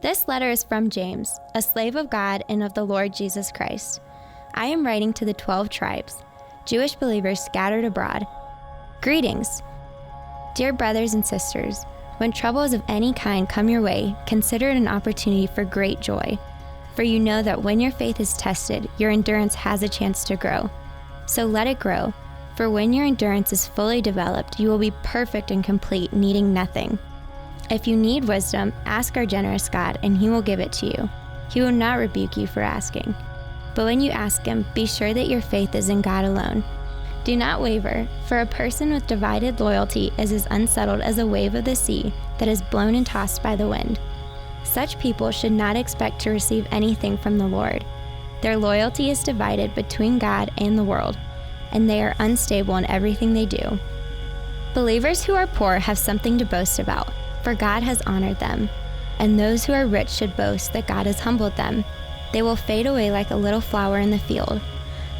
This letter is from James, a slave of God and of the Lord Jesus Christ. I am writing to the 12 tribes, Jewish believers scattered abroad. Greetings. Dear brothers and sisters, when troubles of any kind come your way, consider it an opportunity for great joy. For you know that when your faith is tested, your endurance has a chance to grow. So let it grow, for when your endurance is fully developed, you will be perfect and complete, needing nothing. If you need wisdom, ask our generous God, and He will give it to you. He will not rebuke you for asking. But when you ask Him, be sure that your faith is in God alone. Do not waver, for a person with divided loyalty is as unsettled as a wave of the sea that is blown and tossed by the wind. Such people should not expect to receive anything from the Lord. Their loyalty is divided between God and the world, and they are unstable in everything they do. Believers who are poor have something to boast about, for God has honored them, and those who are rich should boast that God has humbled them. They will fade away like a little flower in the field.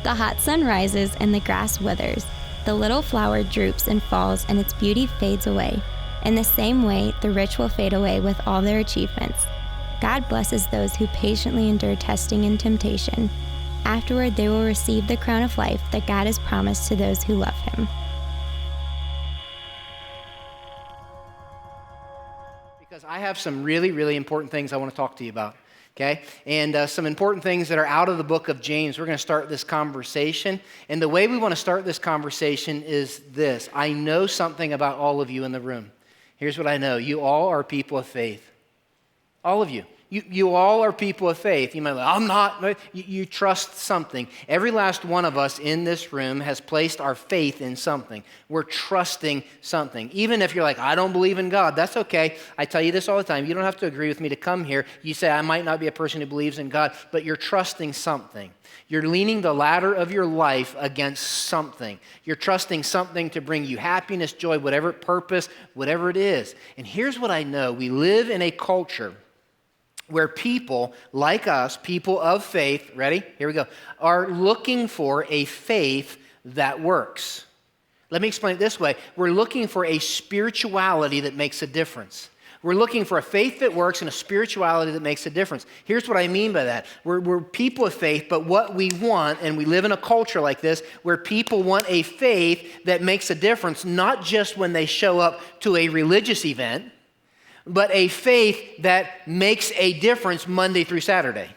The hot sun rises and the grass withers. The little flower droops and falls, and its beauty fades away. In the same way, the rich will fade away with all their achievements. God blesses those who patiently endure testing and temptation. Afterward, they will receive the crown of life that God has promised to those who love Him. Because I have some really, really important things I want to talk to you about. Okay, and some important things that are out of the book of James. We're going to start this conversation. And the way we want to start this conversation is this. I know something about all of you in the room. Here's what I know. You all are people of faith. All of you. You all are people of faith. You might be like, I'm not. You trust something. Every last one of us in this room has placed our faith in something. We're trusting something. Even if you're like, I don't believe in God, that's okay. I tell you this all the time. You don't have to agree with me to come here. You say, I might not be a person who believes in God, but you're trusting something. You're leaning the ladder of your life against something. You're trusting something to bring you happiness, joy, whatever purpose, whatever it is. And here's what I know. We live in a culture where people like us, people of faith, ready? Here we go, are looking for a faith that works. Let me explain it this way. We're looking for a spirituality that makes a difference. We're looking for a faith that works and a spirituality that makes a difference. Here's what I mean by that. We're people of faith, but what we want, and we live in a culture like this, where people want a faith that makes a difference, not just when they show up to a religious event, but a faith that makes a difference Monday through Saturday.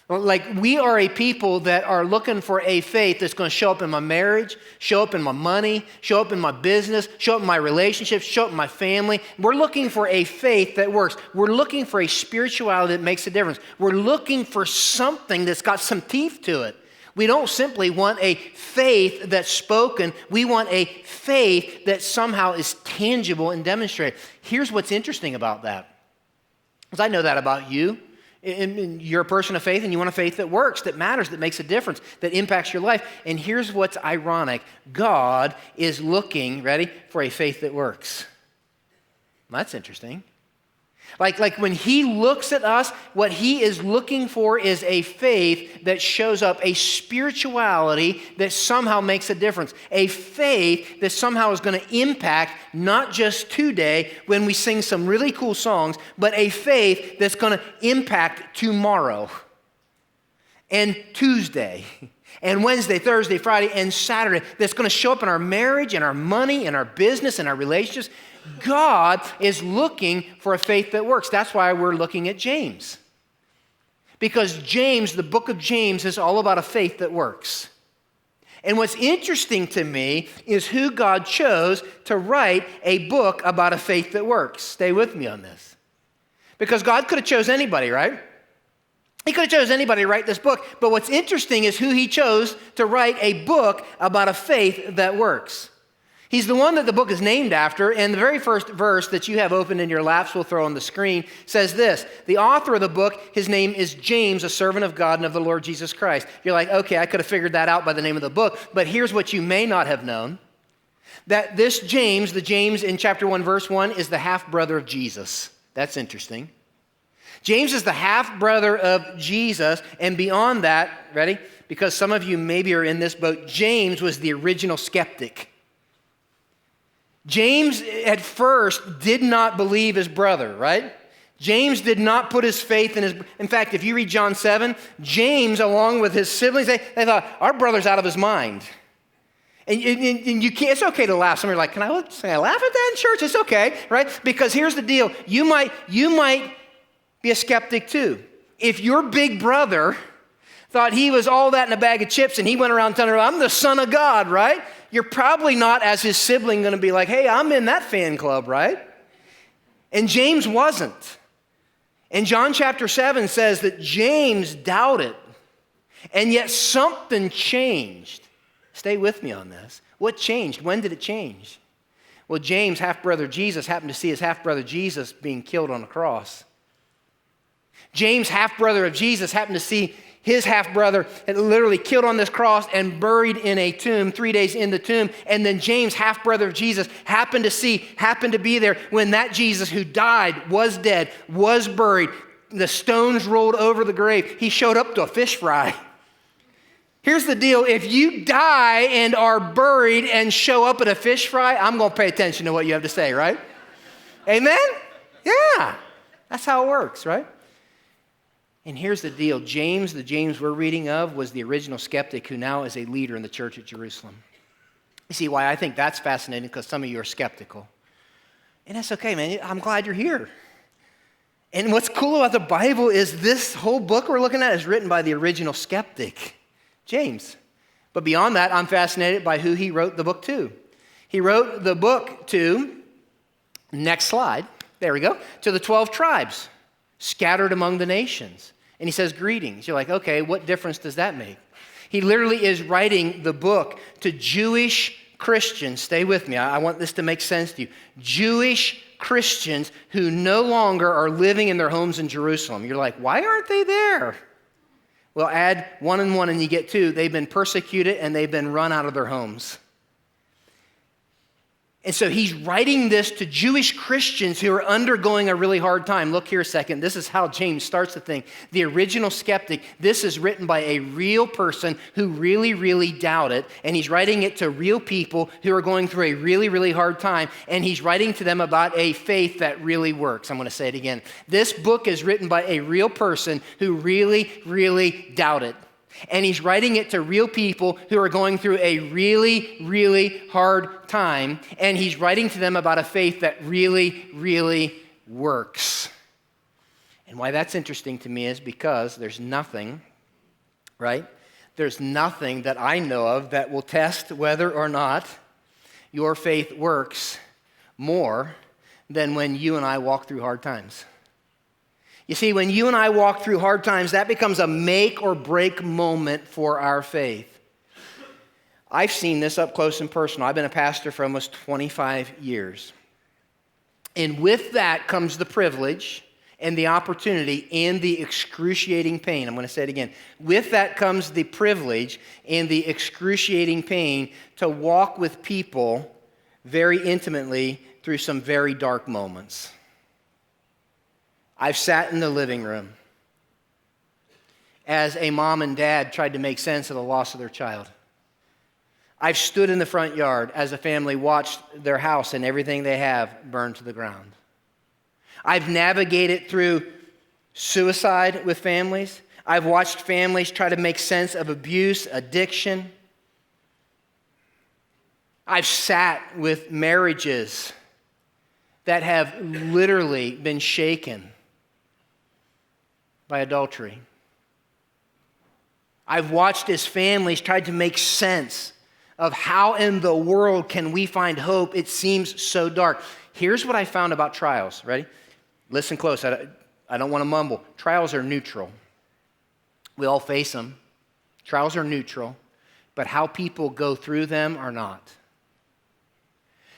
Like, we are a people that are looking for a faith that's going to show up in my marriage, show up in my money, show up in my business, show up in my relationships, show up in my family. We're looking for a faith that works. We're looking for a spirituality that makes a difference. We're looking for something that's got some teeth to it. We don't simply want a faith that's spoken. We want a faith that somehow is tangible and demonstrated. Here's what's interesting about that. Because I know that about you. And you're a person of faith, and you want a faith that works, that matters, that makes a difference, that impacts your life. And here's what's ironic. God is looking, ready, for a faith that works. Well, that's interesting. Like when He looks at us, what He is looking for is a faith that shows up, a spirituality that somehow makes a difference, a faith that somehow is going to impact not just today when we sing some really cool songs, but a faith that's going to impact tomorrow and Tuesday and Wednesday, Thursday, Friday, and Saturday, that's going to show up in our marriage, in our money, in our business, in our relationships. God is looking for a faith that works. That's why we're looking at James. Because James, the book of James, is all about a faith that works. And what's interesting to me is who God chose to write a book about a faith that works. Stay with me on this. Because God could have chose anybody, right? He could have chose anybody to write this book. But what's interesting is who He chose to write a book about a faith that works. He's the one that the book is named after, and the very first verse that you have open in your laps, we'll throw on the screen, says this. The author of the book, his name is James, a servant of God and of the Lord Jesus Christ. You're like, okay, I could have figured that out by the name of the book, but here's what you may not have known. That this James, the James in chapter 1, verse 1, is the half-brother of Jesus. That's interesting. James is the half-brother of Jesus, and beyond that, ready? Because some of you maybe are in this boat, James was the original skeptic. James at first did not believe his brother, right? James did not put his faith in his... In fact, if you read John 7, James, along with his siblings, they thought, our brother's out of his mind. And you can't, it's okay to laugh. Some are like, can I laugh at that in church? It's okay, right? Because here's the deal. You might be a skeptic too. If your big brother thought he was all that in a bag of chips and he went around telling everyone, I'm the son of God, right? You're probably not, as his sibling, going to be like, hey, I'm in that fan club, right? And James wasn't. And John chapter 7 says that James doubted, and yet something changed. Stay with me on this. What changed? When did it change? Well, James, half-brother Jesus, happened to see his half-brother Jesus being killed on a cross. James, half-brother of Jesus, happened to see his half-brother literally killed on this cross and buried in a tomb, 3 days in the tomb. And then James, half-brother of Jesus, happened to be there when that Jesus who died, was dead, was buried. The stones rolled over the grave. He showed up to a fish fry. Here's the deal. If you die and are buried and show up at a fish fry, I'm going to pay attention to what you have to say, right? Amen? Yeah. That's how it works, right? And here's the deal. James, the James we're reading of, was the original skeptic who now is a leader in the church at Jerusalem. You see why I think that's fascinating? Because some of you are skeptical. And that's okay, man. I'm glad you're here. And what's cool about the Bible is this whole book we're looking at is written by the original skeptic, James. But beyond that, I'm fascinated by who he wrote the book to. He wrote the book to, next slide, there we go, to the 12 tribes scattered among the nations. And he says, greetings. You're like, okay, what difference does that make? He literally is writing the book to Jewish Christians. Stay with me. I want this to make sense to you. Jewish Christians who no longer are living in their homes in Jerusalem. You're like, why aren't they there? Well, add 1 and 1 and you get 2. They've been persecuted and they've been run out of their homes. And so he's writing this to Jewish Christians who are undergoing a really hard time. Look here a second. This is how James starts the thing. The original skeptic, this is written by a real person who really, really doubted. And he's writing it to real people who are going through a really, really hard time. And he's writing to them about a faith that really works. I'm going to say it again. This book is written by a real person who really, really doubted. And he's writing it to real people who are going through a really, really hard time. And he's writing to them about a faith that really, really works. And why that's interesting to me is because there's nothing, right? There's nothing that I know of that will test whether or not your faith works more than when you and I walk through hard times. You see, when you and I walk through hard times, that becomes a make or break moment for our faith. I've seen this up close and personal. I've been a pastor for almost 25 years. And with that comes the privilege and the opportunity and the excruciating pain. I'm going to say it again. With that comes the privilege and the excruciating pain to walk with people very intimately through some very dark moments. I've sat in the living room as a mom and dad tried to make sense of the loss of their child. I've stood in the front yard as a family watched their house and everything they have burned to the ground. I've navigated through suicide with families. I've watched families try to make sense of abuse, addiction. I've sat with marriages that have literally been shaken by adultery. I've watched as families tried to make sense of how in the world can we find hope. It seems so dark. Here's what I found about trials. Ready? Listen close. I don't want to mumble. Trials are neutral. We all face them. Trials are neutral, but how people go through them are not.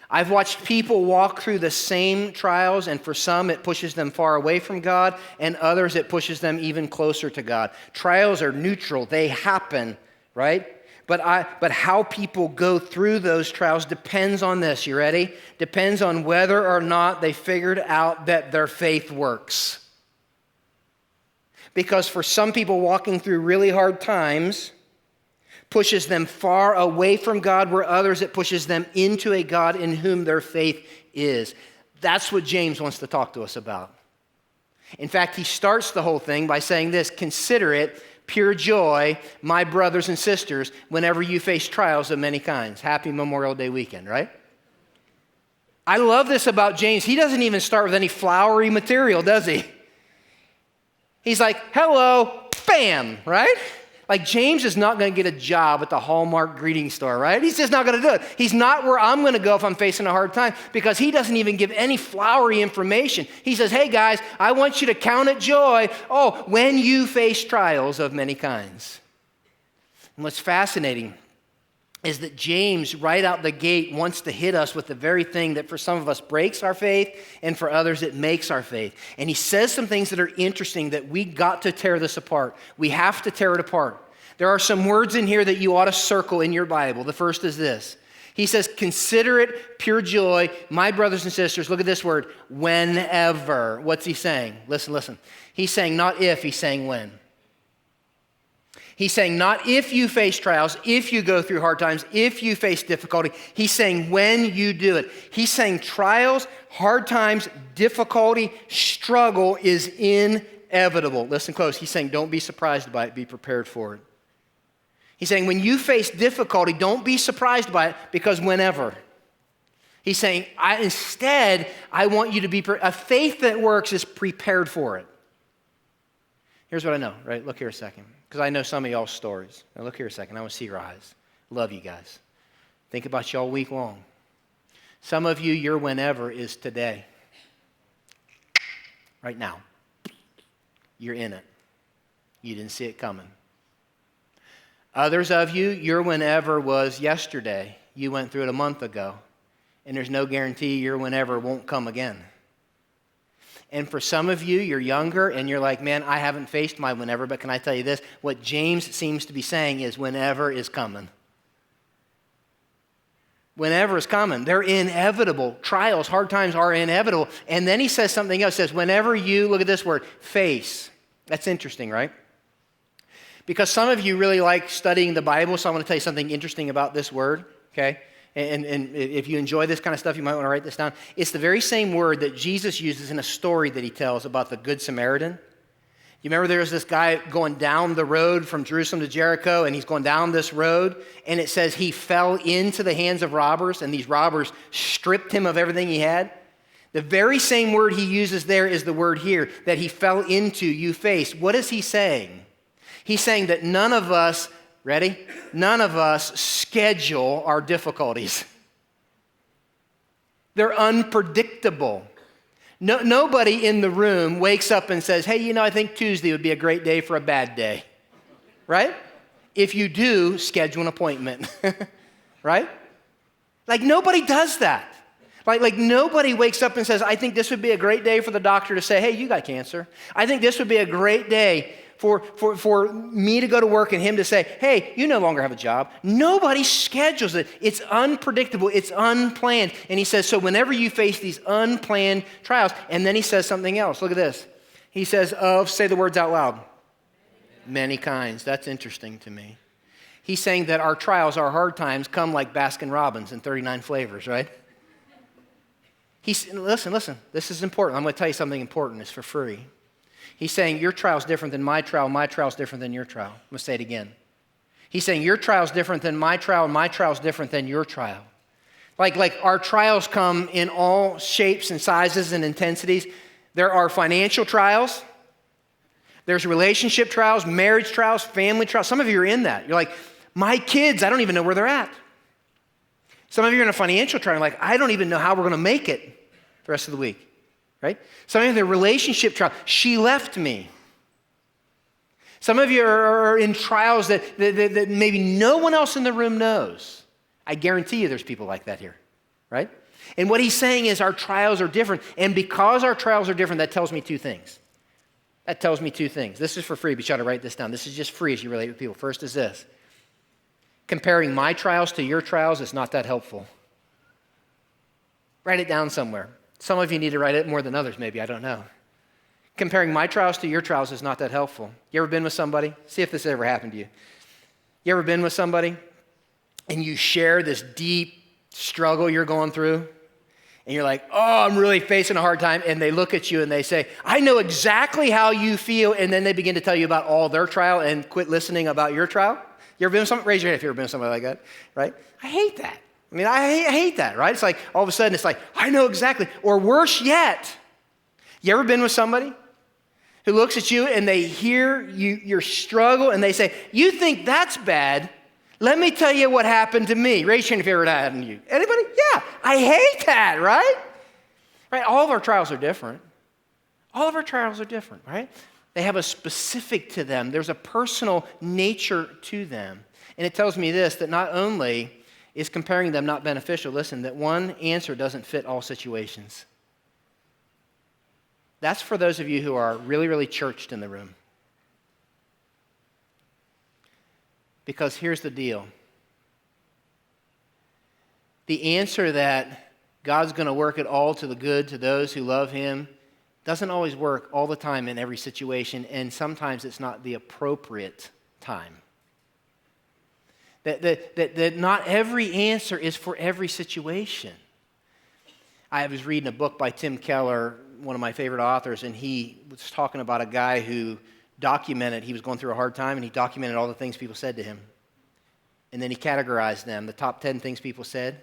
I've watched people walk through the same trials, and for some it pushes them far away from God, and others it pushes them even closer to God. Trials are neutral. They happen, right? But how people go through those trials depends on this. You ready? Depends on whether or not they figured out that their faith works. Because for some people walking through really hard times pushes them far away from God, where others it pushes them into a God in whom their faith is. That's what James wants to talk to us about. In fact, he starts the whole thing by saying this: consider it pure joy, my brothers and sisters, whenever you face trials of many kinds. Happy Memorial Day weekend, right? I love this about James. He doesn't even start with any flowery material, does he? He's like, hello, bam, right? Like James is not going to get a job at the Hallmark greeting store, right? He's just not going to do it. He's not where I'm going to go if I'm facing a hard time, because he doesn't even give any flowery information. He says, hey guys, I want you to count it joy. Oh, when you face trials of many kinds. And what's fascinating is that James, right out the gate, wants to hit us with the very thing that for some of us breaks our faith, and for others it makes our faith. And he says some things that are interesting that we got to tear this apart. We have to tear it apart. There are some words in here that you ought to circle in your Bible. The first is this. He says, consider it pure joy, my brothers and sisters. Look at this word, whenever. What's he saying? Listen. He's saying not if, he's saying when. He's saying not if you face trials, if you go through hard times, if you face difficulty. He's saying when you do it. He's saying trials, hard times, difficulty, struggle is inevitable. Listen close. He's saying don't be surprised by it. Be prepared for it. He's saying when you face difficulty, don't be surprised by it, because whenever. He's saying instead, I want you to be, a faith that works is prepared for it. Here's what I know, right? Look here a second. Because I know some of y'all's stories. Now look here a second. I want to see your eyes. Love you guys. Think about y'all week long. Some of you, your whenever is today. Right now. You're in it. You didn't see it coming. Others of you, your whenever was yesterday. You went through it a month ago. And there's no guarantee your whenever won't come again. And for some of you, you're younger and you're like, man, I haven't faced my whenever, but can I tell you this? What James seems to be saying is whenever is coming. Whenever is coming. They're inevitable. Trials, hard times are inevitable. And then he says something else. He says, whenever you, look at this word, face. That's interesting, right? Because some of you really like studying the Bible, so I want to tell you something interesting about this word, okay? And if you enjoy this kind of stuff, you might want to write this down. It's the very same word that Jesus uses in a story that he tells about the Good Samaritan. You remember there was this guy going down the road from Jerusalem to Jericho, and he's going down this road, and it says he fell into the hands of robbers, and these robbers stripped him of everything he had. The very same word he uses there is the word here, that he fell into, you face. What is he saying? He's saying that none of us, ready? None of us schedule our difficulties. They're unpredictable. Nobody in the room wakes up and says, hey, I think Tuesday would be a great day for a bad day. Right? If you do, schedule an appointment. Right? Like nobody does that. Like nobody wakes up and says, I think this would be a great day for the doctor to say, hey, you got cancer. I think this would be a great day for me to go to work and him to say, hey, you no longer have a job. Nobody schedules it. It's unpredictable. It's unplanned. And he says, so whenever you face these unplanned trials, and then he says something else. Look at this. He says, say the words out loud. Many kinds. That's interesting to me. He's saying that our trials, our hard times come like Baskin-Robbins in 39 flavors, right? Listen. This is important. I'm going to tell you something important. It's for free. He's saying your trial's different than my trial's different than your trial. I'm going to say it again. He's saying your trial's different than my trial's different than your trial. Like our trials come in all shapes and sizes and intensities. There are financial trials. There's relationship trials, marriage trials, family trials. Some of you are in that. You're like, my kids, I don't even know where they're at. Some of you are in a financial trial. Like, I don't even know how we're going to make it the rest of the week. Right? Some of you are in the relationship trial. She left me. Some of you are in trials that maybe no one else in the room knows. I guarantee you there's people like that here. Right? And what he's saying is our trials are different. And because our trials are different, that tells me two things. This is for free, but you ought to write this down. This is just free as you relate with people. First is this. Comparing my trials to your trials is not that helpful. Write it down somewhere. Some of you need to write it more than others, maybe, I don't know. Comparing my trials to your trials is not that helpful. You ever been with somebody? See if this ever happened to you. You ever been with somebody and you share this deep struggle you're going through, And you're like, oh, I'm really facing a hard time. And they look at you and they say, I know exactly how you feel. And then they begin to tell you about all their trial and quit listening about your trial. You ever been with somebody? Raise your hand if you've ever been with somebody like that, right? I hate that. I mean, I hate that, right? It's like all of a sudden it's like, I know exactly. Or worse yet, you ever been with somebody who looks at you and they hear your struggle and they say, you think that's bad? Let me tell you what happened to me. Raise your hand if it ever happened to you. Anybody? Yeah, I hate that, right? Right? All of our trials are different. All of our trials are different, right? They have a specific to them. There's a personal nature to them. And it tells me this, that not only is comparing them not beneficial, listen, that one answer doesn't fit all situations. That's for those of you who are really, really churched in the room. Because here's the deal. The answer that God's going to work it all to the good to those who love him doesn't always work all the time in every situation, and sometimes it's not the appropriate time. That not every answer is for every situation. I was reading a book by Tim Keller, one of my favorite authors, and he was talking about a guy who he was going through a hard time, and he documented all the things people said to him. And then he categorized them, the top 10 things people said.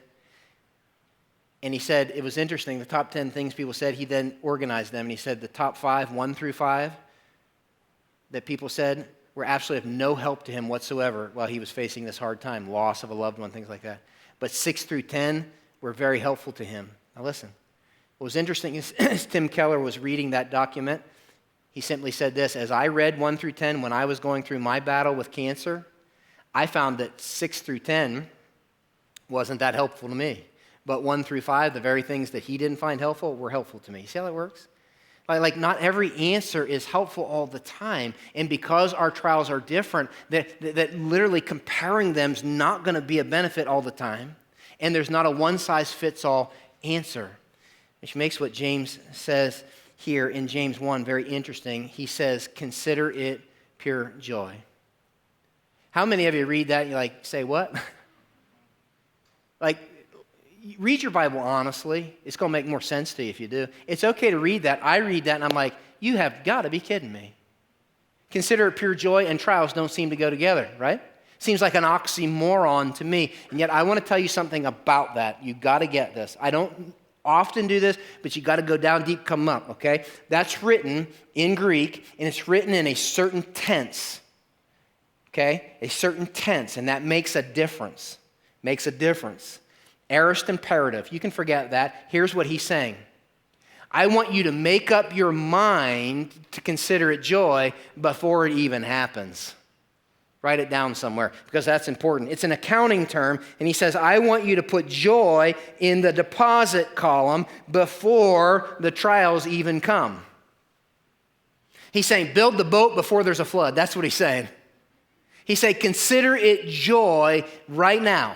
And he said, it was interesting, the top 10 things people said, he then organized them, and he said the top 5, 1 through 5, that people said were absolutely of no help to him whatsoever while he was facing this hard time, loss of a loved one, things like that. But 6 through 10 were very helpful to him. Now listen, what was interesting is as Tim Keller was reading that document, he simply said this, as I read 1 through 10 when I was going through my battle with cancer, I found that 6 through 10 wasn't that helpful to me. But 1 through 5, the very things that he didn't find helpful were helpful to me. See how that works? Like not every answer is helpful all the time. And because our trials are different, that literally comparing them is not going to be a benefit all the time. And there's not a one-size-fits-all answer. Which makes what James says here in James 1 very interesting. He says, consider it pure joy. How many of you read that and you say what? Read your Bible honestly. It's going to make more sense to you if you do. It's okay to read that. I read that and I'm like, you have got to be kidding me. Consider it pure joy and trials don't seem to go together, right? Seems like an oxymoron to me. And yet I want to tell you something about that. You got to get this. I don't often do this, but you got to go down deep, come up, okay? That's written in Greek, and it's written in a certain tense, okay? A certain tense, and that makes a difference. Makes a difference. Aorist imperative. You can forget that. Here's what he's saying. I want you to make up your mind to consider it joy before it even happens. Write it down somewhere because that's important. It's an accounting term, and he says, I want you to put joy in the deposit column before the trials even come. He's saying, build the boat before there's a flood. That's what he's saying. He's saying, consider it joy right now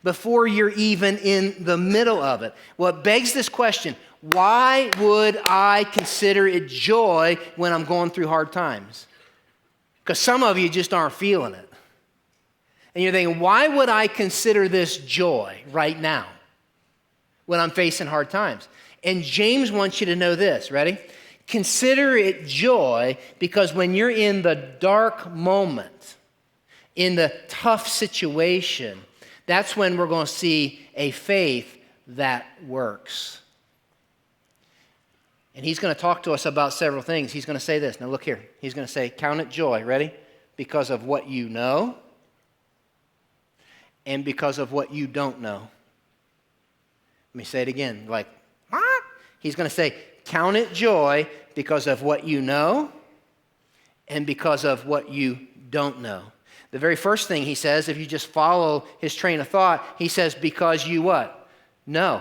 before you're even in the middle of it. Well, it begs this question, why would I consider it joy when I'm going through hard times? Because some of you just aren't feeling it. And you're thinking, why would I consider this joy right now when I'm facing hard times? And James wants you to know this. Ready? Consider it joy because when you're in the dark moment, in the tough situation, that's when we're going to see a faith that works. And he's going to talk to us about several things. He's going to say this. Now look here. He's going to say, count it joy. Ready? Because of what you know and because of what you don't know. Let me say it again. What? He's going to say, count it joy because of what you know and because of what you don't know. The very first thing he says, if you just follow his train of thought, he says, because you what? Know.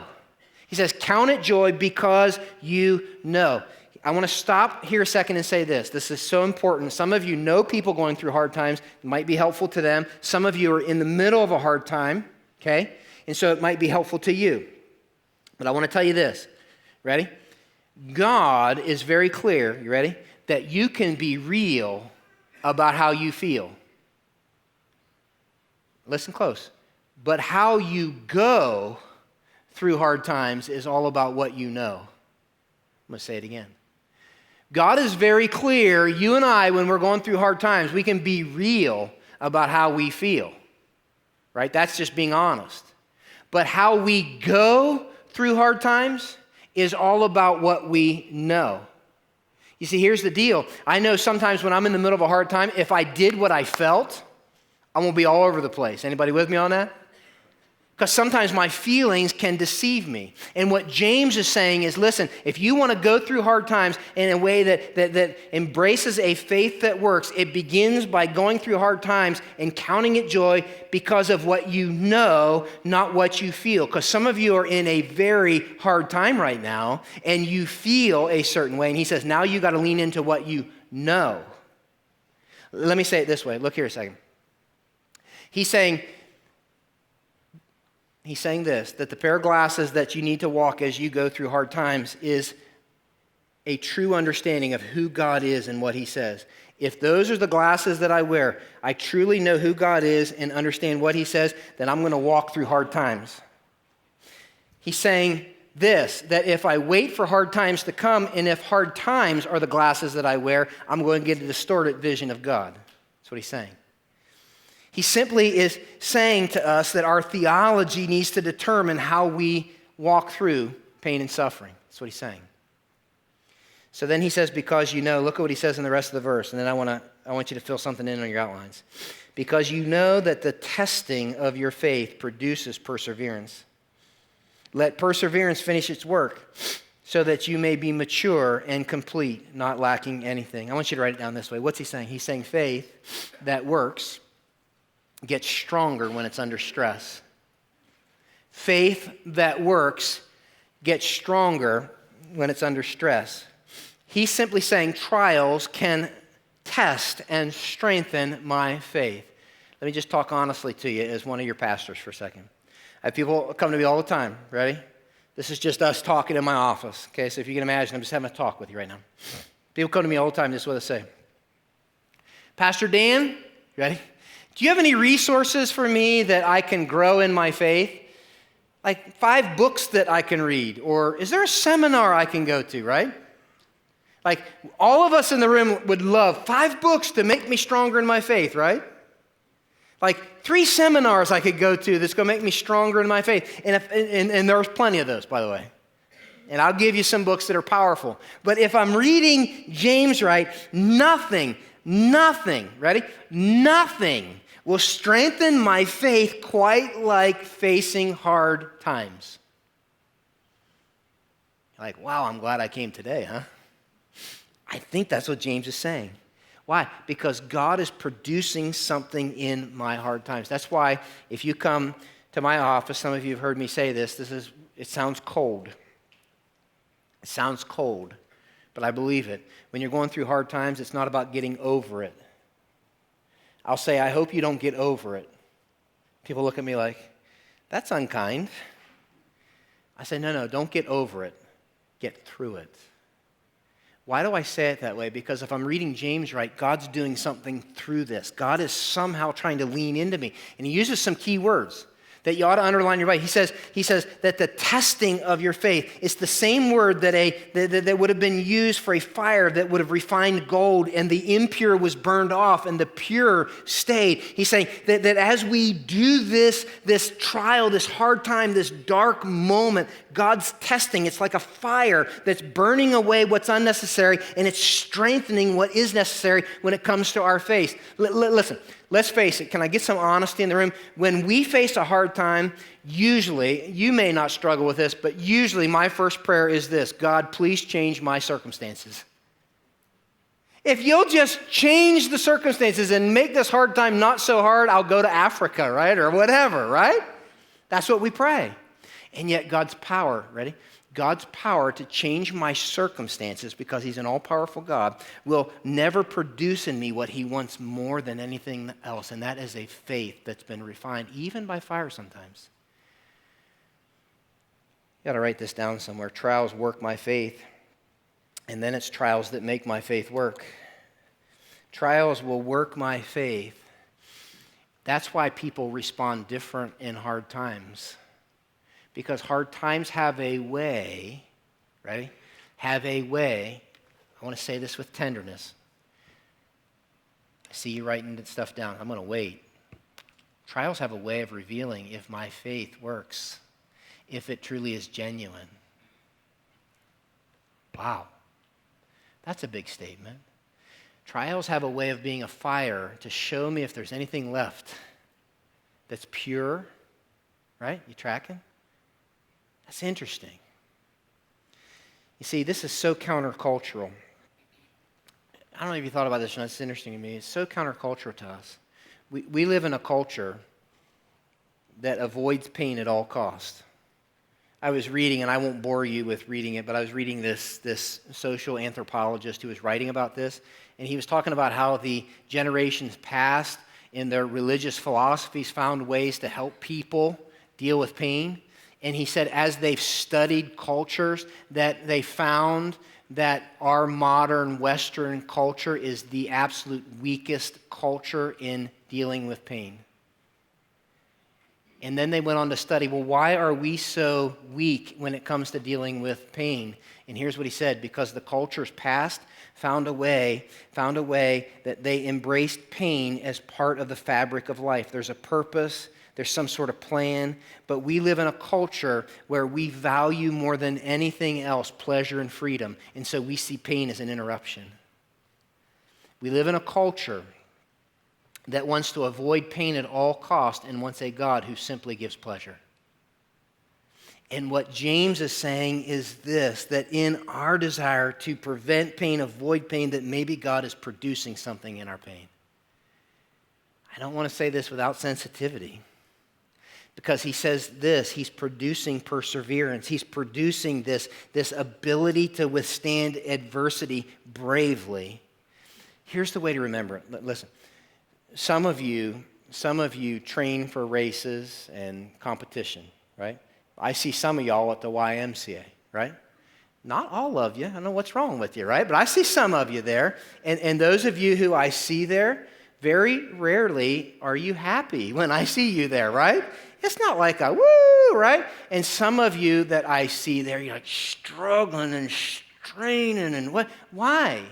He says, count it joy because you know. I want to stop here a second and say this. This is so important. Some of you know people going through hard times. It might be helpful to them. Some of you are in the middle of a hard time, okay? And so it might be helpful to you. But I want to tell you this. Ready? God is very clear, you ready? That you can be real about how you feel. Listen close. But how you go through hard times is all about what you know. I'm going to say it again. God is very clear. You and I, when we're going through hard times, we can be real about how we feel, right? That's just being honest. But how we go through hard times is all about what we know. You see, here's the deal. I know sometimes when I'm in the middle of a hard time, if I did what I felt, I'm going to be all over the place. Anybody with me on that? Because sometimes my feelings can deceive me. And what James is saying is, listen, if you want to go through hard times in a way that embraces a faith that works, it begins by going through hard times and counting it joy because of what you know, not what you feel. Because some of you are in a very hard time right now, and you feel a certain way. And he says, now you got to lean into what you know. Let me say it this way. Look here a second. He's saying this, that the pair of glasses that you need to walk as you go through hard times is a true understanding of who God is and what he says. If those are the glasses that I wear, I truly know who God is and understand what he says, then I'm going to walk through hard times. He's saying this, that if I wait for hard times to come, and if hard times are the glasses that I wear, I'm going to get a distorted vision of God. That's what he's saying. He simply is saying to us that our theology needs to determine how we walk through pain and suffering. That's what he's saying. So then he says, because you know, look at what he says in the rest of the verse, and then I want you to fill something in on your outlines. Because you know that the testing of your faith produces perseverance. Let perseverance finish its work, so that you may be mature and complete, not lacking anything. I want you to write it down this way. What's he saying? He's saying faith that works gets stronger when it's under stress. Faith that works gets stronger when it's under stress. He's simply saying trials can test and strengthen my faith. Let me just talk honestly to you as one of your pastors for a second. I have people come to me all the time. Ready? This is just us talking in my office. Okay, so if you can imagine, I'm just having a talk with you right now. People come to me all the time, this is what they say. Pastor Dan, ready? Do you have any resources for me that I can grow in my faith? Like 5 books that I can read? Or is there a seminar I can go to, right? Like all of us in the room would love 5 books to make me stronger in my faith, right? Like 3 seminars I could go to that's going to make me stronger in my faith. And there's plenty of those, by the way. And I'll give you some books that are powerful. But if I'm reading James right, nothing, ready? Nothing will strengthen my faith quite like facing hard times. You're like, wow, I'm glad I came today, huh? I think that's what James is saying. Why? Because God is producing something in my hard times. That's why if you come to my office, some of you have heard me say this, it sounds cold. It sounds cold, but I believe it. When you're going through hard times, it's not about getting over it. I'll say, I hope you don't get over it. People look at me like, that's unkind. I say, no, don't get over it. Get through it. Why do I say it that way? Because if I'm reading James right, God's doing something through this. God is somehow trying to lean into me. And he uses some key words that you ought to underline your Bible. He says that the testing of your faith is the same word that would have been used for a fire that would have refined gold, and the impure was burned off and the pure stayed. He's saying that as we do this trial, this hard time, this dark moment, God's testing. It's like a fire that's burning away what's unnecessary, and it's strengthening what is necessary when it comes to our faith. Listen. Let's face it, can I get some honesty in the room? When we face a hard time, usually, you may not struggle with this, but usually my first prayer is this: God, please change my circumstances. If you'll just change the circumstances and make this hard time not so hard, I'll go to Africa, right? Or whatever, right? That's what we pray. And yet God's power, ready? God's power to change my circumstances, because he's an all-powerful God, will never produce in me what he wants more than anything else, and that is a faith that's been refined, even by fire sometimes. You got to write this down somewhere. Trials work my faith, and then it's trials that make my faith work. Trials will work my faith. That's why people respond different in hard times. Because hard times have a way, ready? Have a way. I want to say this with tenderness. I see you writing stuff down. I'm going to wait. Trials have a way of revealing if my faith works, if it truly is genuine. Wow. That's a big statement. Trials have a way of being a fire to show me if there's anything left that's pure, right? You tracking? That's interesting. You see, this is so countercultural. I don't know if you thought about this, and it's interesting to me. It's so countercultural to us. We live in a culture that avoids pain at all costs. I was reading, and I won't bore you with reading it, but I was reading this social anthropologist who was writing about this, and he was talking about how the generations past in their religious philosophies found ways to help people deal with pain. And he said as they've studied cultures that they found that our modern Western culture is the absolute weakest culture in dealing with pain. And then they went on to study, well, why are we so weak when it comes to dealing with pain? And here's what he said, because the cultures past found a way that they embraced pain as part of the fabric of life. There's a purpose, there's some sort of plan, but we live in a culture where we value more than anything else pleasure and freedom, and so we see pain as an interruption. We live in a culture that wants to avoid pain at all costs and wants a God who simply gives pleasure. And what James is saying is this, that in our desire to prevent pain, avoid pain, that maybe God is producing something in our pain. I don't want to say this without sensitivity, because he says this, he's producing perseverance. He's producing this ability to withstand adversity bravely. Here's the way to remember it. Listen. Some of you train for races and competition, right? I see some of y'all at the YMCA, right? Not all of you. I don't know what's wrong with you, right? But I see some of you there. And those of you who I see there, very rarely are you happy when I see you there, right? It's not like a woo, right? And some of you that I see there, you're like struggling and straining and what? Why?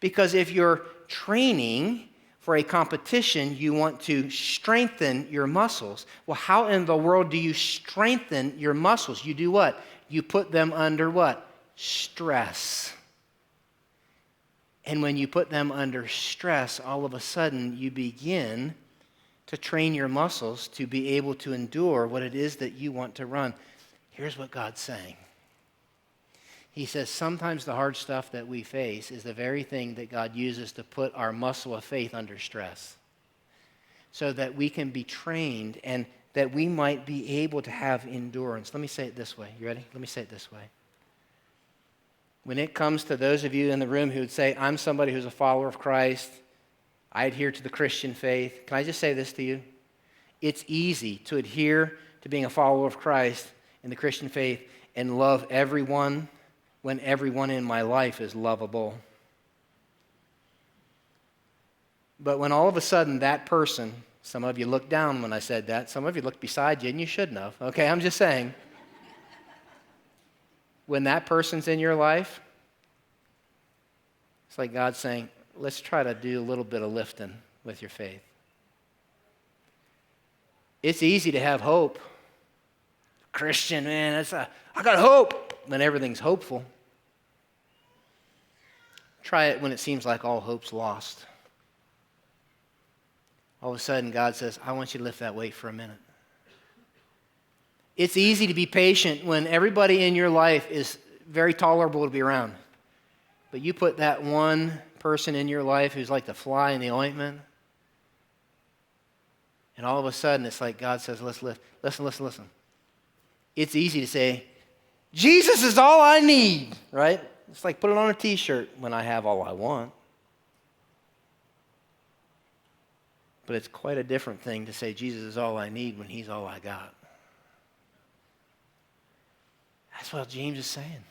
Because if you're training for a competition, you want to strengthen your muscles. Well, how in the world do you strengthen your muscles? You do what? You put them under what? Stress. And when you put them under stress, all of a sudden you begin to train your muscles to be able to endure what it is that you want to run. Here's what God's saying. He says sometimes the hard stuff that we face is the very thing that God uses to put our muscle of faith under stress so that we can be trained and that we might be able to have endurance. Let me say it this way. You ready? Let me say it this way. When it comes to those of you in the room who would say, I'm somebody who's a follower of Christ, I adhere to the Christian faith, can I just say this to you? It's easy to adhere to being a follower of Christ in the Christian faith and love everyone when everyone in my life is lovable. But when all of a sudden that person, some of you looked down when I said that, some of you looked beside you, and you shouldn't have. Okay, I'm just saying. When that person's in your life, it's like God saying, let's try to do a little bit of lifting with your faith. It's easy to have hope. Christian, man, I got hope when everything's hopeful. Try it when it seems like all hope's lost. All of a sudden, God says, I want you to lift that weight for a minute. It's easy to be patient when everybody in your life is very tolerable to be around. But you put that one person in your life who's like the fly in the ointment, and all of a sudden, it's like God says, let's lift. Listen. It's easy to say, Jesus is all I need, right? It's like put it on a t-shirt when I have all I want. But it's quite a different thing to say Jesus is all I need when he's all I got. That's what James is saying.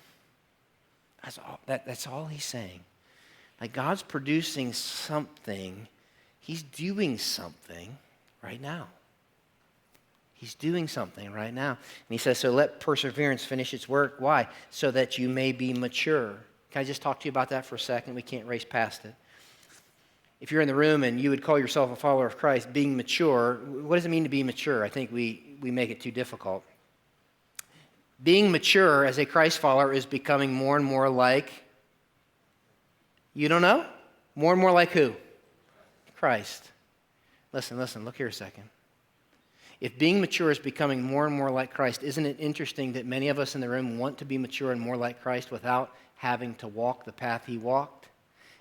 That's all he's saying. Like God's producing something. He's doing something right now. He's doing something right now. And he says, so let perseverance finish its work. Why? So that you may be mature. Can I just talk to you about that for a second? We can't race past it. If you're in the room and you would call yourself a follower of Christ, being mature, what does it mean to be mature? I think we make it too difficult. Being mature as a Christ follower is becoming more and more like, you don't know? More and more like who? Christ. Listen, look here a second. If being mature is becoming more and more like Christ, isn't it interesting that many of us in the room want to be mature and more like Christ without having to walk the path he walked,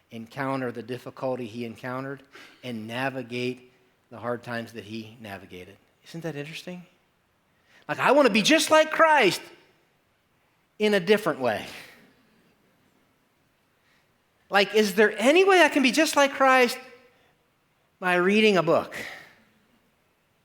encounter the difficulty he encountered, and navigate the hard times that he navigated? Isn't that interesting? Like, I want to be just like Christ in a different way. Like, is there any way I can be just like Christ by reading a book?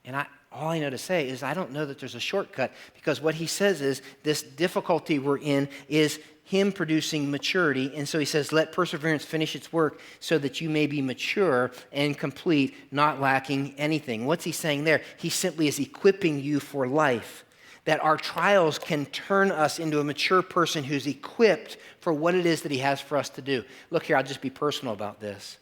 And all I know to say is I don't know that there's a shortcut, because what he says is this difficulty we're in is him producing maturity. And so he says, let perseverance finish its work so that you may be mature and complete, not lacking anything. What's he saying there? He simply is equipping you for life, that our trials can turn us into a mature person who's equipped for what it is that he has for us to do. Look here, I'll just be personal about this.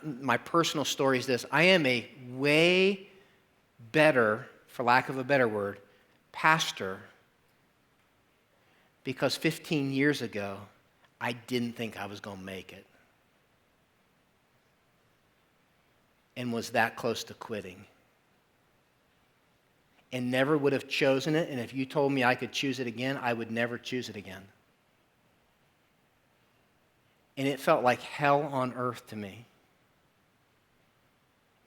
My personal story is this. I am a way better, for lack of a better word, pastor, because 15 years ago, I didn't think I was going to make it and was that close to quitting and never would have chosen it. And if you told me I could choose it again, I would never choose it again. And it felt like hell on earth to me.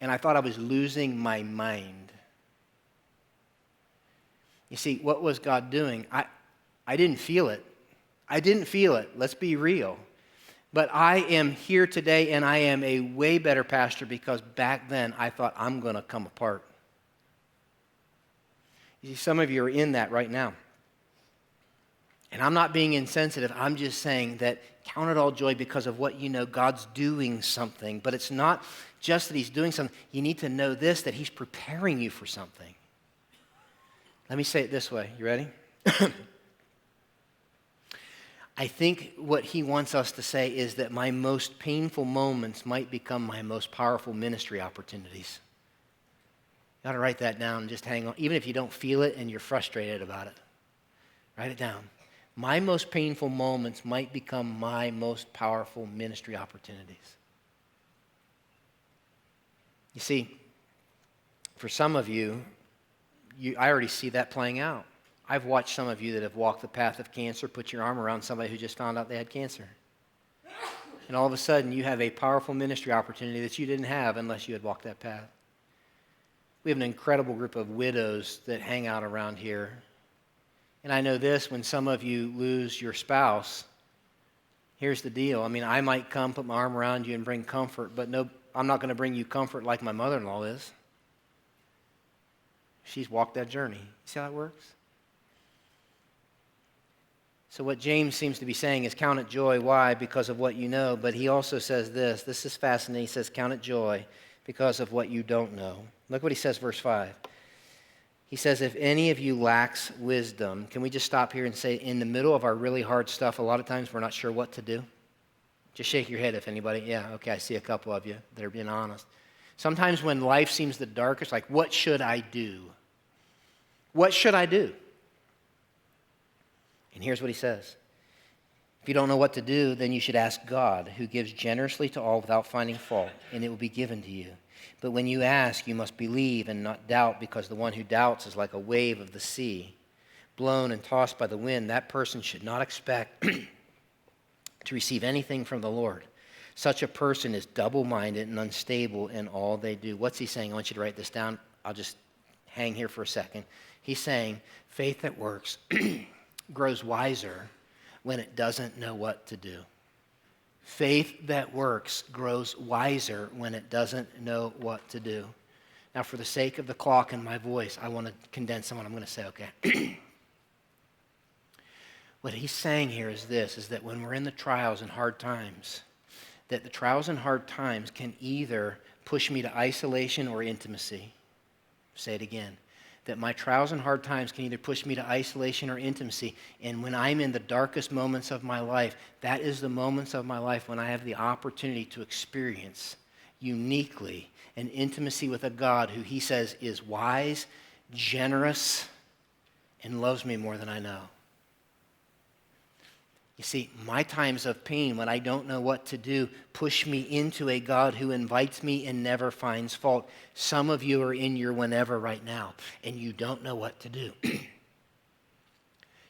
And I thought I was losing my mind. You see, what was God doing? I didn't feel it. I didn't feel it. Let's be real. But I am here today, and I am a way better pastor because back then I thought I'm going to come apart. You see, some of you are in that right now. And I'm not being insensitive. I'm just saying that count it all joy because of what you know. God's doing something. But it's not just that he's doing something. You need to know this, that he's preparing you for something. Let me say it this way. You ready? I think what he wants us to say is that my most painful moments might become my most powerful ministry opportunities. You ought to write that down and just hang on. Even if you don't feel it and you're frustrated about it, write it down. My most painful moments might become my most powerful ministry opportunities. You see, for some of you, I already see that playing out. I've watched some of you that have walked the path of cancer put your arm around somebody who just found out they had cancer. And all of a sudden, you have a powerful ministry opportunity that you didn't have unless you had walked that path. We have an incredible group of widows that hang out around here. And I know this, when some of you lose your spouse, here's the deal. I mean, I might come, put my arm around you and bring comfort, but no, I'm not going to bring you comfort like my mother-in-law is. She's walked that journey. You see how that works? So what James seems to be saying is count it joy. Why? Because of what you know. But he also says this. This is fascinating. He says count it joy because of what you don't know. Look what he says, verse 5. He says, if any of you lacks wisdom, can we just stop here and say, in the middle of our really hard stuff, a lot of times we're not sure what to do? Just shake your head if anybody, yeah, okay, I see a couple of you that are being honest. Sometimes when life seems the darkest, like, what should I do? What should I do? And here's what he says. If you don't know what to do, then you should ask God, who gives generously to all without finding fault, and it will be given to you. But when you ask, you must believe and not doubt, because the one who doubts is like a wave of the sea, blown and tossed by the wind. That person should not expect to receive anything from the Lord. Such a person is double-minded and unstable in all they do. What's he saying? I want you to write this down. I'll just hang here for a second. He's saying faith that works grows wiser when it doesn't know what to do. Faith that works grows wiser when it doesn't know what to do. Now, for the sake of the clock and my voice, I want to condense on what I'm going to say, okay? What he's saying here is this, is that when we're in the trials and hard times, that the trials and hard times can either push me to isolation or intimacy. say it again, that my trials and hard times can either push me to isolation or intimacy. And when I'm in the darkest moments of my life, that is the moments of my life when I have the opportunity to experience uniquely an intimacy with a God who he says is wise, generous, and loves me more than I know. You see, my times of pain when I don't know what to do push me into a God who invites me and never finds fault. Some of you are in your whenever right now, and you don't know what to do.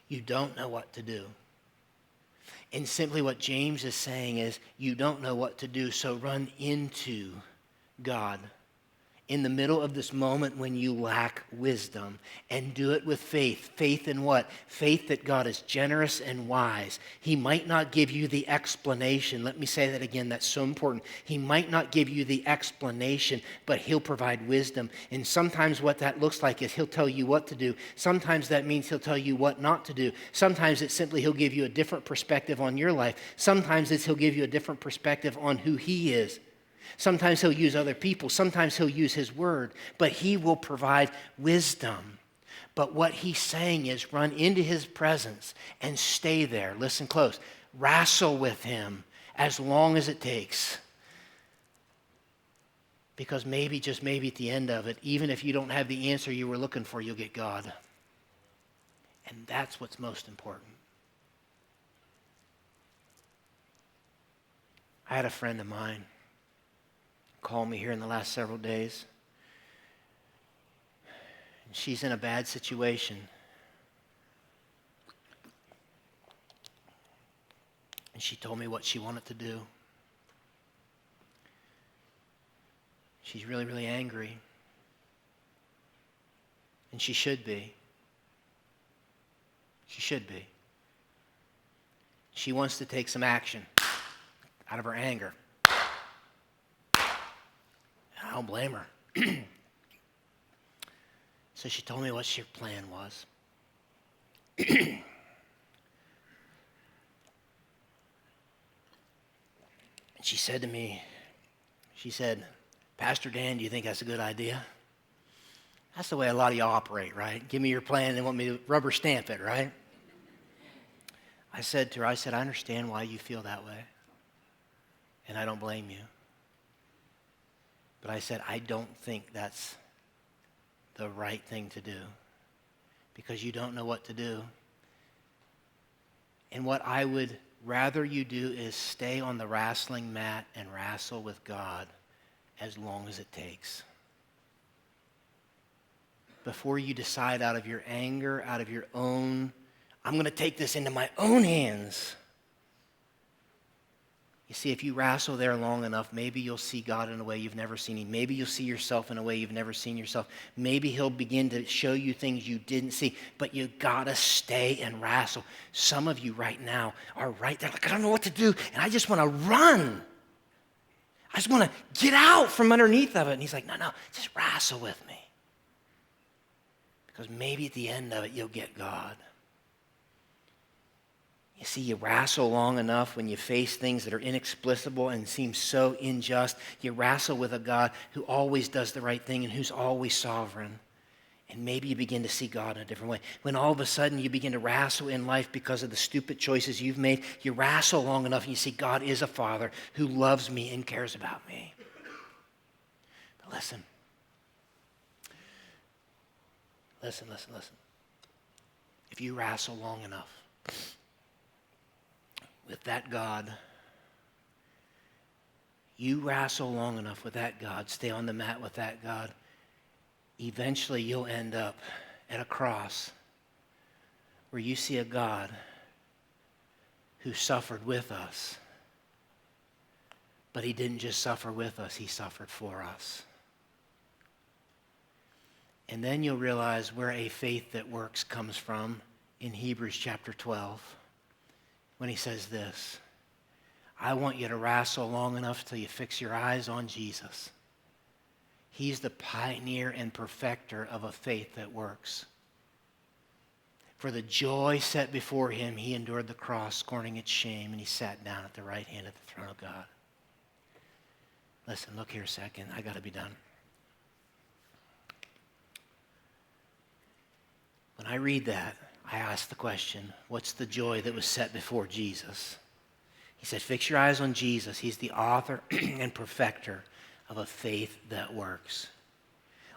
You don't know what to do. And simply what James is saying is, you don't know what to do, so run into God in the middle of this moment when you lack wisdom, and do it with faith. Faith in what? Faith that God is generous and wise. He might not give you the explanation. Let me say that again. That's so important. He might not give you the explanation, but he'll provide wisdom. And sometimes what that looks like is he'll tell you what to do. Sometimes that means he'll tell you what not to do. Sometimes it's simply he'll give you a different perspective on your life. Sometimes it's he'll give you a different perspective on who he is. Sometimes he'll use other people. Sometimes he'll use his word. But he will provide wisdom. But what he's saying is run into his presence and stay there. Listen close. Wrestle with him as long as it takes. Because maybe, just maybe at the end of it, even if you don't have the answer you were looking for, you'll get God. And that's what's most important. I had a friend of mine call me here in the last several days. And she's in a bad situation. And she told me what she wanted to do. She's really, really angry. And she should be. She should be. She wants to take some action out of her anger. I don't blame her. So she told me what her plan was. And she said to me, Pastor Dan, do you think that's a good idea? That's the way a lot of y'all operate, right? Give me your plan, they want me to rubber stamp it, right? I said to her, I understand why you feel that way. And I don't blame you. But I said, I don't think that's the right thing to do because you don't know what to do. And what I would rather you do is stay on the wrestling mat and wrestle with God as long as it takes. Before you decide out of your anger, out of your own, I'm going to take this into my own hands. You see, if you wrestle there long enough, maybe you'll see God in a way you've never seen him. Maybe you'll see yourself in a way you've never seen yourself. Maybe he'll begin to show you things you didn't see, but you gotta stay and wrestle. Some of you right now are right there, like, I don't know what to do, and I just want to run. I just want to get out from underneath of it. And he's like, no, just wrestle with me. Because maybe at the end of it, you'll get God. You see, you wrestle long enough when you face things that are inexplicable and seem so unjust. You wrestle with a God who always does the right thing and who's always sovereign. And maybe you begin to see God in a different way. When all of a sudden you begin to wrestle in life because of the stupid choices you've made, you wrestle long enough and you see God is a Father who loves me and cares about me. But listen. If you wrestle long enough with that God, you wrestle long enough with that God, stay on the mat with that God, eventually you'll end up at a cross where you see a God who suffered with us. But he didn't just suffer with us, he suffered for us. And then you'll realize where a faith that works comes from in Hebrews chapter 12. When he says this, I want you to wrestle long enough till you fix your eyes on Jesus. He's the pioneer and perfecter of a faith that works. For the joy set before him, he endured the cross, scorning its shame, and he sat down at the right hand of the throne of God. Listen, look here a second. I got to be done. When I read that, I ask the question, what's the joy that was set before Jesus? He said, fix your eyes on Jesus. He's the author and perfecter of a faith that works.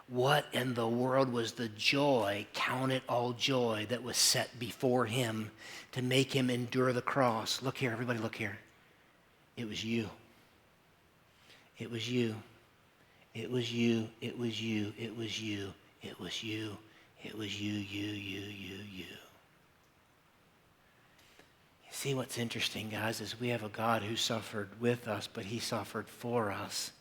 What in the world was the joy, count it all joy, that was set before him to make him endure the cross? Look here, everybody look here. It was you. It was you. It was you. It was you. It was you. It was you. It was you. You. See, what's interesting, guys, is we have a God who suffered with us, but he suffered for us.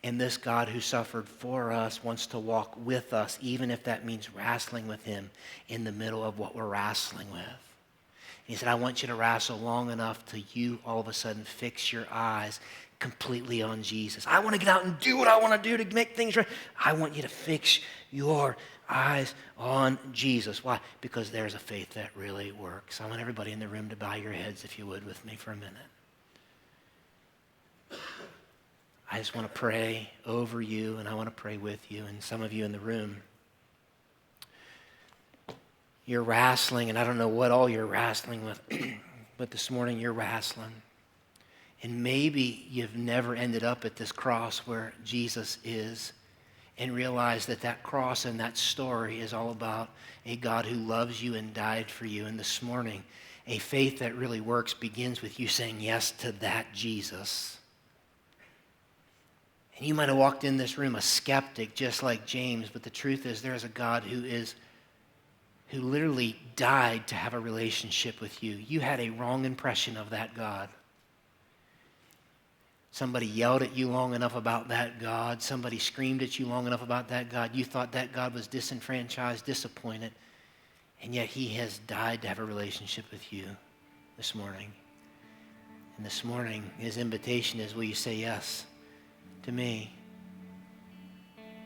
And this God who suffered for us wants to walk with us, even if that means wrestling with him in the middle of what we're wrestling with. And he said, I want you to wrestle long enough till you all of a sudden fix your eyes completely on Jesus. I want to get out and do what I want to do to make things right. I want you to fix your eyes on Jesus. Why? Because there's a faith that really works. I want everybody in the room to bow your heads, if you would, with me for a minute. I just want to pray over you, and I want to pray with you, and some of you in the room. You're wrestling, and I don't know what all you're wrestling with, but this morning you're wrestling. And maybe you've never ended up at this cross where Jesus is, and realize that that cross and that story is all about a God who loves you and died for you. And this morning, a faith that really works begins with you saying yes to that Jesus. And you might have walked in this room a skeptic just like James, but the truth is there is a God who literally died to have a relationship with you. You had a wrong impression of that God. Somebody yelled at you long enough about that God. Somebody screamed at you long enough about that God. You thought that God was disenfranchised, disappointed, and yet he has died to have a relationship with you this morning. And this morning, his invitation is, will you say yes to me?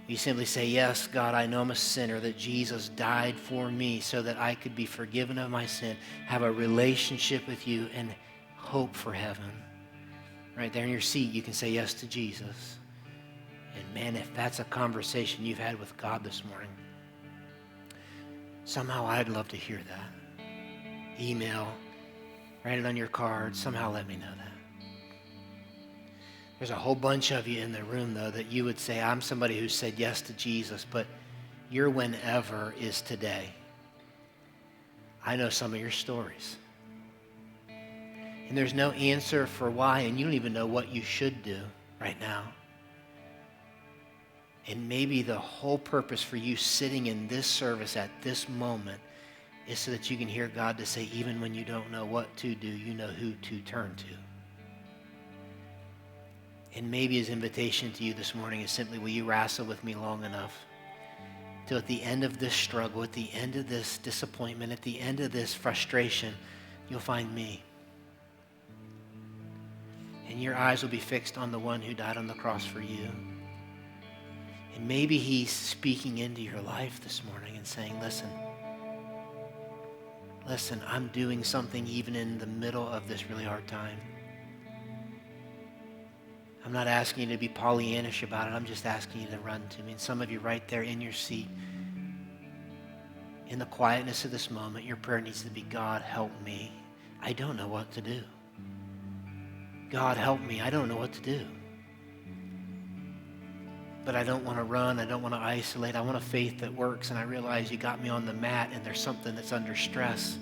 You simply say, yes, God, I know I'm a sinner, that Jesus died for me so that I could be forgiven of my sin, have a relationship with you, and hope for heaven. Right there in your seat, you can say yes to Jesus. And man, if that's a conversation you've had with God this morning, somehow I'd love to hear that. Email, write it on your card, somehow let me know that. There's a whole bunch of you in the room, though, that you would say, I'm somebody who said yes to Jesus, but your whenever is today. I know some of your stories. And there's no answer for why, and you don't even know what you should do right now. And maybe the whole purpose for you sitting in this service at this moment is so that you can hear God to say, even when you don't know what to do, you know who to turn to. And maybe his invitation to you this morning is simply, will you wrestle with me long enough till at the end of this struggle, at the end of this disappointment, at the end of this frustration, you'll find me. And your eyes will be fixed on the one who died on the cross for you. And maybe he's speaking into your life this morning and saying, listen, I'm doing something even in the middle of this really hard time. I'm not asking you to be Pollyannish about it. I'm just asking you to run to me. And some of you right there in your seat, in the quietness of this moment, your prayer needs to be, God, help me. I don't know what to do. God, help me. I don't know what to do. But I don't want to run. I don't want to isolate. I want a faith that works. And I realize you got me on the mat and there's something that's under stress.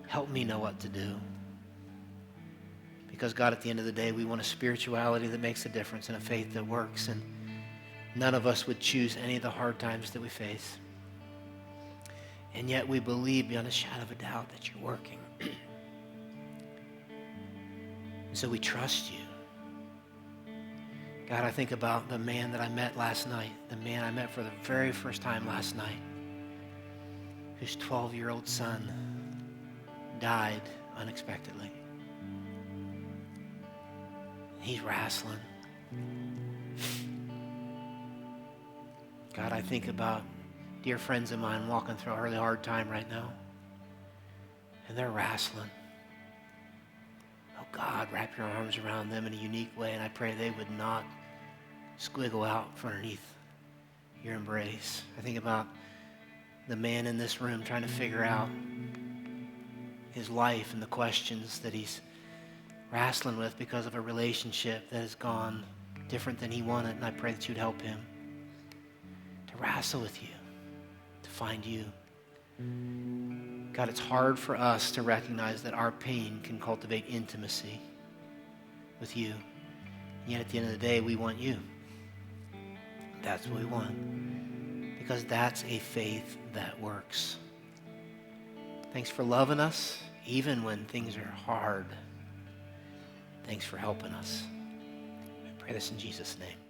Help me know what to do. Because God, at the end of the day, we want a spirituality that makes a difference and a faith that works. And none of us would choose any of the hard times that we face. And yet we believe beyond a shadow of a doubt that you're working. And so we trust you. God, I think about the man that I met last night, the man I met for the very first time last night, whose 12-year-old son died unexpectedly. He's wrestling. God, I think about dear friends of mine walking through a really hard time right now, and they're wrestling. Oh God, wrap your arms around them in a unique way, and I pray they would not squiggle out from underneath your embrace. I think about the man in this room trying to figure out his life and the questions that he's wrestling with because of a relationship that has gone different than he wanted. And I pray that you'd help him to wrestle with you, to find you. God, it's hard for us to recognize that our pain can cultivate intimacy with you. And yet at the end of the day, we want you. That's what we want. Because that's a faith that works. Thanks for loving us, even when things are hard. Thanks for helping us. I pray this in Jesus' name.